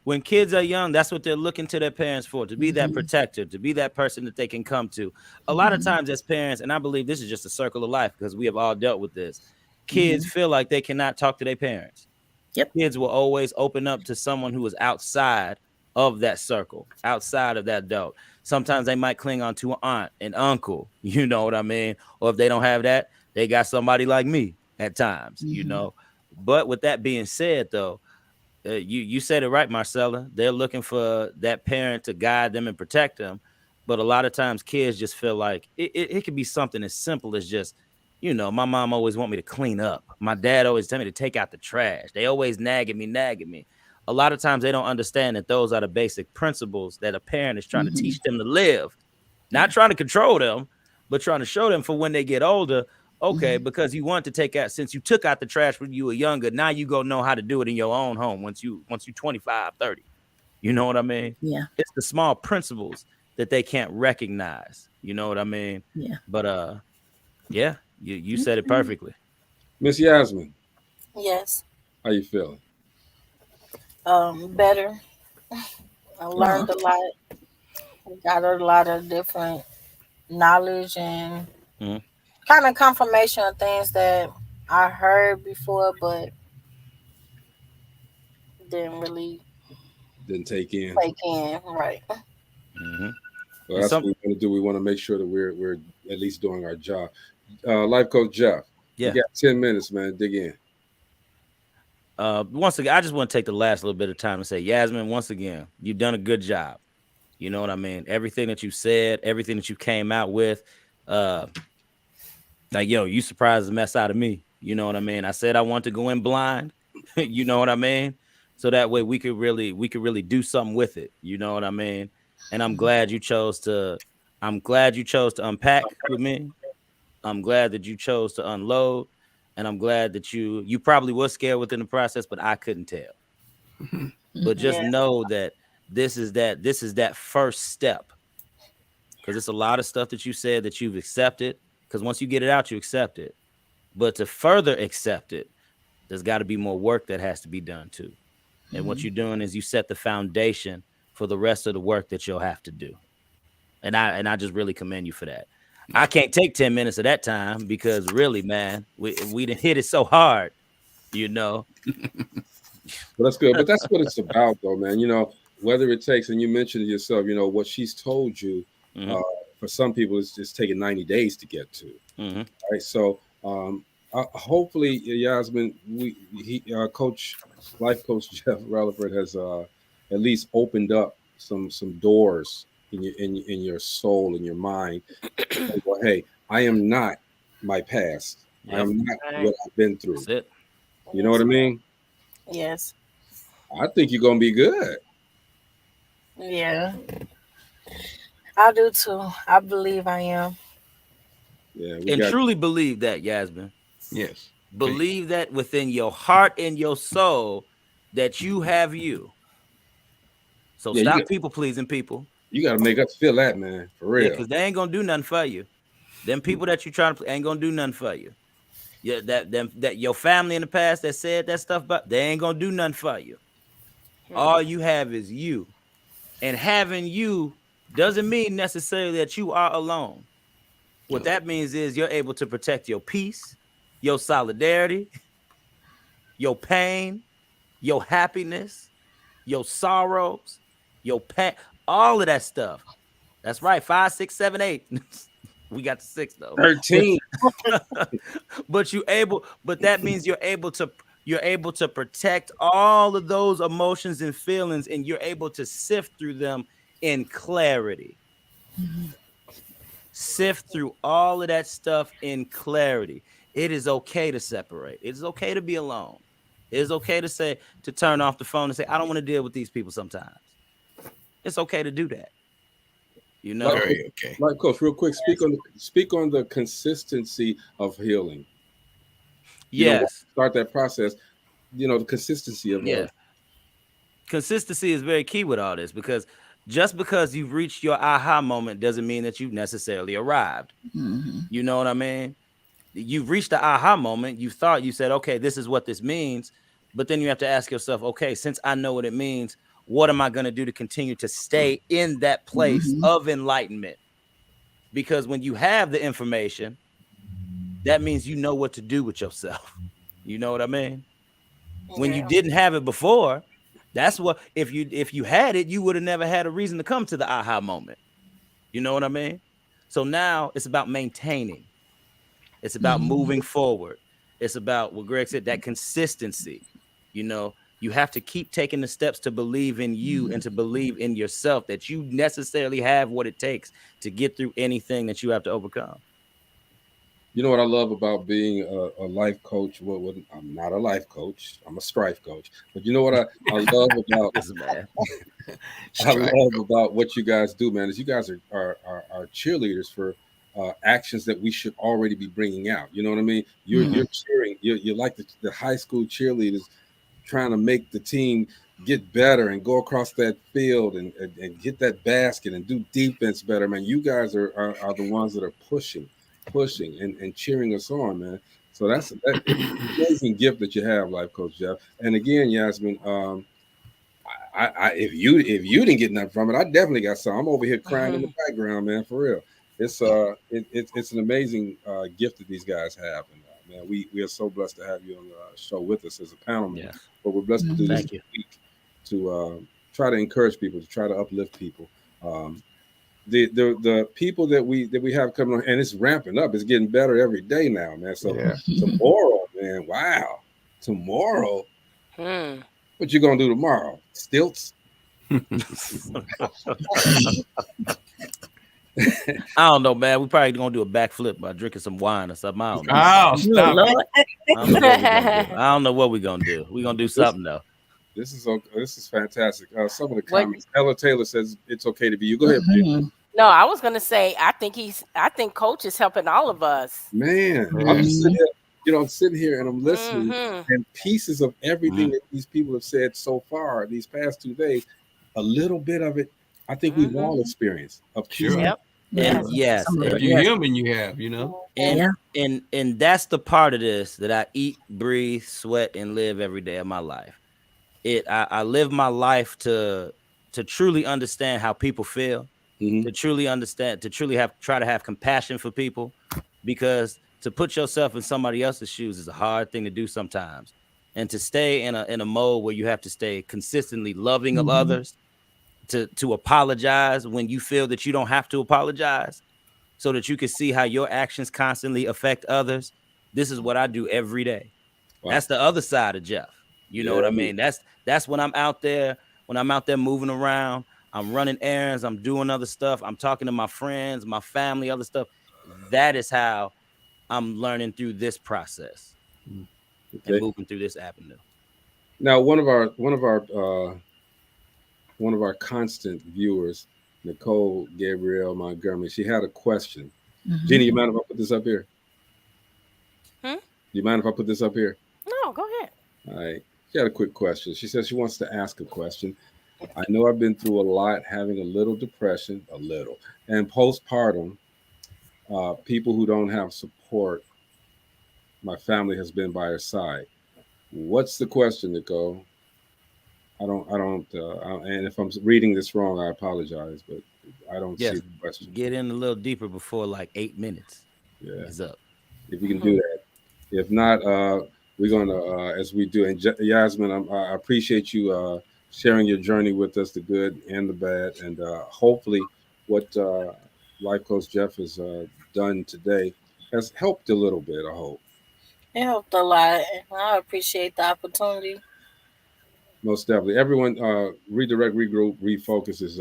When kids are young, that's what they're looking to their parents for, to be that protector, to be that person that they can come to. A lot of times as parents, and I believe this is just a circle of life because we have all dealt with this, kids feel like they cannot talk to their parents. Kids will always open up to someone who is outside of that circle, outside of that adult. Sometimes they might cling on to an aunt and uncle, you know what I mean? Or if they don't have that, they got somebody like me at times, you know. But with that being said, though, you said it right, Marcella. They're looking for that parent to guide them and protect them. But a lot of times kids just feel like it could be something as simple as just, you know, my mom always want me to clean up. My dad always tell me to take out the trash. They always nagging me. A lot of times they don't understand that those are the basic principles that a parent is trying to teach them to live. Not trying to control them, but trying to show them for when they get older. Okay, because you want to take out, since you took out the trash when you were younger, now you go know how to do it in your own home once you 25, 30. You know what I mean? Yeah. It's the small principles that they can't recognize. You know what I mean? Yeah. But yeah, You said it perfectly. Miss Yasmin, Yes. how you feeling? Better. I learned a lot. Got a lot of different knowledge and Mhm. kind of confirmation of things that I heard before, but didn't really Didn't take in. take in. Right. Mm-hmm. Well, that's what we want to do. We want to make sure that we're at least doing our job. Life coach Jeff, you got 10 minutes, man. Dig in. Once again, I just want to take the last little bit of time to say, Yasmin, once again, you've done a good job. You know what I mean? Everything that you said, everything that you came out with, like, yo, you surprised the mess out of me. You know what I mean? I said I want to go in blind. You know what I mean? So that way we could really do something with it. You know what I mean? And I'm glad you chose to unpack with me. I'm glad that you chose to unload. And I'm glad that you probably was scared within the process, but I couldn't tell. But just know that this is that first step. Because it's a lot of stuff that you said that you've accepted. Because once you get it out, you accept it. But to further accept it, there's got to be more work that has to be done too. And what you're doing is you set the foundation for the rest of the work that you'll have to do. And I just really commend you for that. I can't take 10 minutes of that time because really, man, we done hit it so hard, you know. But that's good. But that's what it's about, though, man. You know, whether it takes, and you mentioned it yourself, you know, what she's told you, for some people, it's taking 90 days to get to. Right. So hopefully, Yasmin, life coach Jeff Releford has at least opened up some doors in your soul, in your mind. Well, hey, I am not my past. I am not what I've been through. That's it. You know what I mean? Yes. I think you're gonna be good. Yeah. I do too. I believe I am. Yeah. And truly believe that, Yasmin. Yes. Believe that within your heart and your soul that you have you. So stop people pleasing people. You got to make us feel that, man, for real. Yeah, because they ain't gonna do nothing for you. Them people that you trying to ain't gonna do nothing for you. Yeah, that your family in the past that said that stuff, but they ain't gonna do nothing for you. All you have is you, and having you doesn't mean necessarily that you are alone. What that means is you're able to protect your peace, your solidarity, your pain, your happiness, your sorrows, your pain, all of that stuff. That's right. 5, 6, 7, 8. We got the 6 though. 13. But that means you're able to protect all of those emotions and feelings, and you're able to sift through them in clarity. Sift through all of that stuff in clarity. It is okay to separate. It is okay to be alone. It is okay to turn off the phone and say, I don't want to deal with these people sometimes. It's okay to do that. You know, okay. Like coach, real quick, speak on the consistency of healing. Yes. Start that process. You know, the consistency of it. Consistency is very key with all this, because just because you've reached your aha moment doesn't mean that you've necessarily arrived. You know what I mean? You've reached the aha moment. You said, okay, this is what this means. But then you have to ask yourself, okay, since I know what it means, what am I going to do to continue to stay in that place of enlightenment? Because when you have the information, that means you know what to do with yourself. You know what I mean? When you didn't have it before, that's what, if you had it, you would have never had a reason to come to the aha moment. You know what I mean? So now it's about maintaining. It's about moving forward. It's about what Greg said, that consistency. You know, you have to keep taking the steps to believe in you and to believe in yourself, that you necessarily have what it takes to get through anything that you have to overcome. You know what I love about being a life coach? I'm not a life coach. I'm a strife coach. But you know what I love about this, man? I love about what you guys do, man, is you guys are cheerleaders for actions that we should already be bringing out. You know what I mean? You're cheering. You're like the high school cheerleaders trying to make the team get better and go across that field and hit that basket and do defense better, man. You guys are the ones that are pushing. pushing and cheering us on, man. So it's an amazing gift that you have, Life Coach Jeff. And again, Yasmin, if you didn't get nothing from it, I definitely got some. I'm over here crying in the background, man, for real. It's an amazing gift that these guys have, and man, we are so blessed to have you on the show with us as a panel member. Yes. But we're blessed to do this week to try to encourage people, to try to uplift people. The people that we have coming on, and it's ramping up. It's getting better every day now, man. So tomorrow, man, wow, tomorrow. What you gonna do tomorrow? Stilts? I don't know, man. We probably gonna do a backflip by drinking some wine or something. I don't know. Oh, stop it. I don't know what we're gonna do. We're gonna do something though. This is fantastic. Some of the comments. Ella Taylor says it's okay to be you. Go ahead, Virginia. No, I was gonna say I think Coach is helping all of us. Man, I'm sitting here and I'm listening, and pieces of everything that these people have said so far these past 2 days, a little bit of it, I think we've all experienced. Sure. Yep. And yes, if you're human, you have, and that's the part of this that I eat, breathe, sweat, and live every day of my life. I live my life to truly understand how people feel, to truly understand, to truly try to have compassion for people, because to put yourself in somebody else's shoes is a hard thing to do sometimes, and to stay in a mode where you have to stay consistently loving of others, to apologize when you feel that you don't have to apologize, so that you can see how your actions constantly affect others. This is what I do every day. Wow. That's the other side of Jeff. You know what I mean? That's when I'm out there moving around, I'm running errands, I'm doing other stuff, I'm talking to my friends, my family, other stuff. That is how I'm learning through this process and moving through this avenue. Now, one of our constant viewers, Nicole Gabrielle Montgomery, she had a question. Jeannie, you mind if I put this up here? You mind if I put this up here? No, go ahead. All right. She had a quick question. She says she wants to ask a question. I know I've been through a lot, having a little depression, and postpartum. People who don't have support. My family has been by her side. What's the question, Nicole? I don't. And if I'm reading this wrong, I apologize, but I don't see the question. Get in a little deeper before like 8 minutes. Is up. If you can do that. If not, we're gonna as we do. And Yasmin, I appreciate you sharing your journey with us, the good and the bad, and hopefully, what Life Coach Jeff has done today has helped a little bit. I hope. It helped a lot. I appreciate the opportunity. Most definitely. Everyone, redirect, regroup, refocus is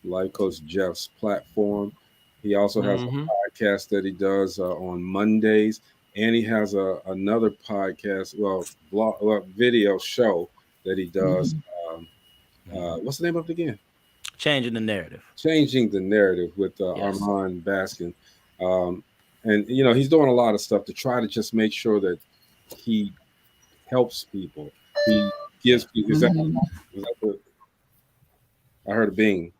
Life Coach Jeff's platform. He also has a podcast that he does on Mondays, and he has another podcast, video show that he does. What's the name of it again? Changing the Narrative. Changing the Narrative with Armand Baskin. And, he's doing a lot of stuff to try to just make sure that he helps people. He gives people. I heard a bing.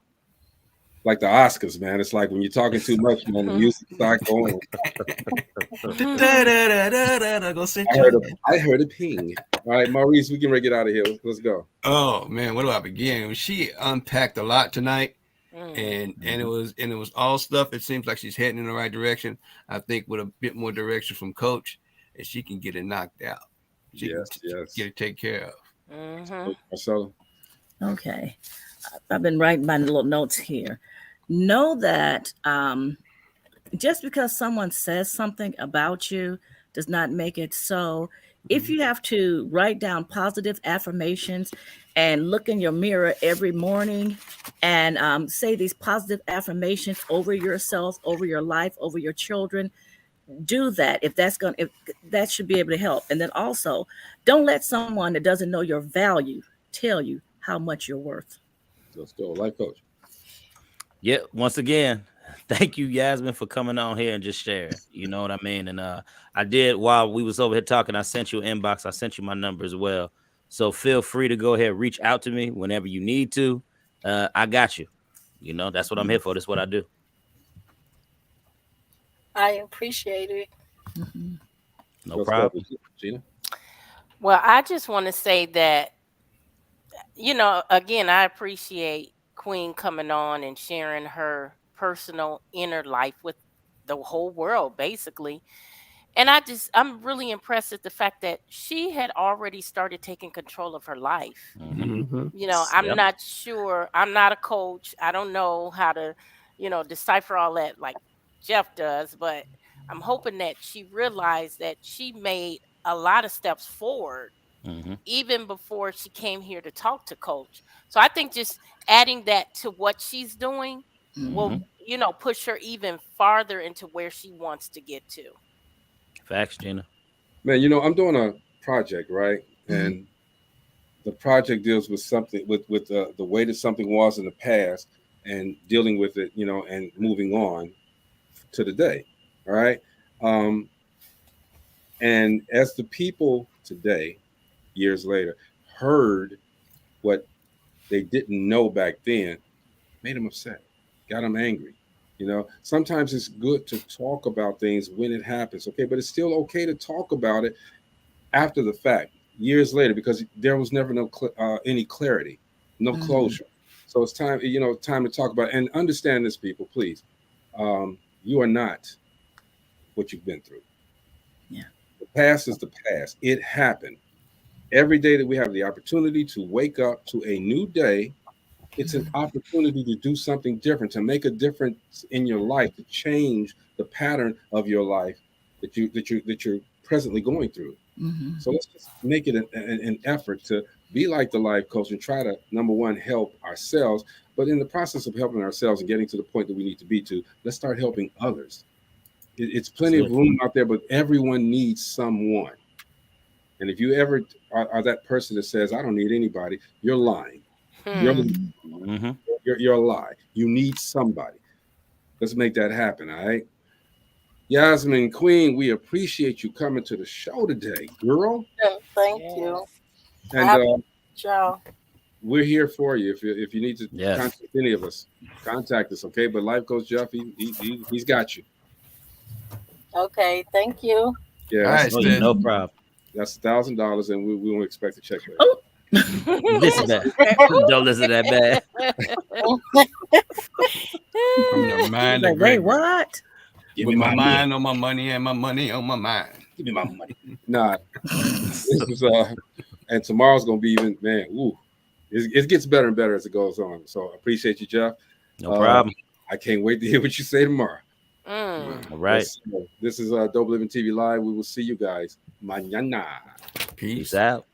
Like the Oscars, man. It's like when you're talking too much, man, the music start going. I heard a ping. All right, Maurice, we can get out of here. Let's go. Oh man, where do I begin? She unpacked a lot tonight. And it was all stuff. It seems like she's heading in the right direction. I think with a bit more direction from Coach, and she can get it knocked out. She can get it taken care of. Marcella. Okay, I've been writing my little notes here. Know that just because someone says something about you does not make it so. If you have to write down positive affirmations and look in your mirror every morning and say these positive affirmations over yourself, over your life, over your children, do that if that should be able to help. And then also, don't let someone that doesn't know your value tell you how much you're worth. Let's go. Life Coach. Yeah, once again, thank you, Yasmin, for coming on here and just sharing. You know what I mean? And I did, while we was over here talking, I sent you an inbox. I sent you my number as well. So feel free to go ahead, reach out to me whenever you need to. I got you. That's what I'm here for. That's what I do. I appreciate it. No problem. Gina? Well, I just want to say that, again, I appreciate Queen coming on and sharing her personal inner life with the whole world, basically. And I'm really impressed at the fact that she had already started taking control of her life. I'm Yep. not sure. I'm not a coach. I don't know how to, decipher all that like Jeff does, but I'm hoping that she realized that she made a lot of steps forward even before she came here to talk to coach. So I think just adding that to what she's doing will, push her even farther into where she wants to get to. Facts, Gina. Man, I'm doing a project, right? And the project deals with something with the way that something was in the past and dealing with it, and moving on to the day. All right. And as the people today, years later, heard what they didn't know back then, made them upset, got them angry. Sometimes it's good to talk about things when it happens, okay? But it's still okay to talk about it after the fact, years later, because there was never any clarity, no closure. So it's time, time to talk about it. And understand this, people, please. You are not what you've been through. Yeah. The past is the past. It happened. Every day that we have the opportunity to wake up to a new day, it's an opportunity to do something different, to make a difference in your life, to change the pattern of your life that you're presently going through. So let's just make it an effort to be like the life coach and try to, number one, help ourselves. But in the process of helping ourselves and getting to the point that we need to be to, let's start helping others. It's plenty of room out there, but everyone needs someone. And if you ever are that person that says, I don't need anybody, you're lying. You're a lie. You need somebody. Let's make that happen, all right? Yasmin Queen, we appreciate you coming to the show today, girl. Thank you. And y'all. We're here for you. If you need to contact any of us, contact us, okay? But Life Coach Jeff, he's got you. Okay, thank you. Yeah, no problem. That's $1,000, and we won't expect a check later. Oh. This is bad. Don't listen to that bad. From the mind of wait, what? Give me my mind on my money and my money on my mind. Give me my money. Nah, this is and tomorrow's gonna be even, man. Ooh, it gets better and better as it goes on. So I appreciate you, Jeff. No problem. I can't wait to hear what you say tomorrow. All right. This is Dope Living TV Live. We will see you guys mañana. Peace out.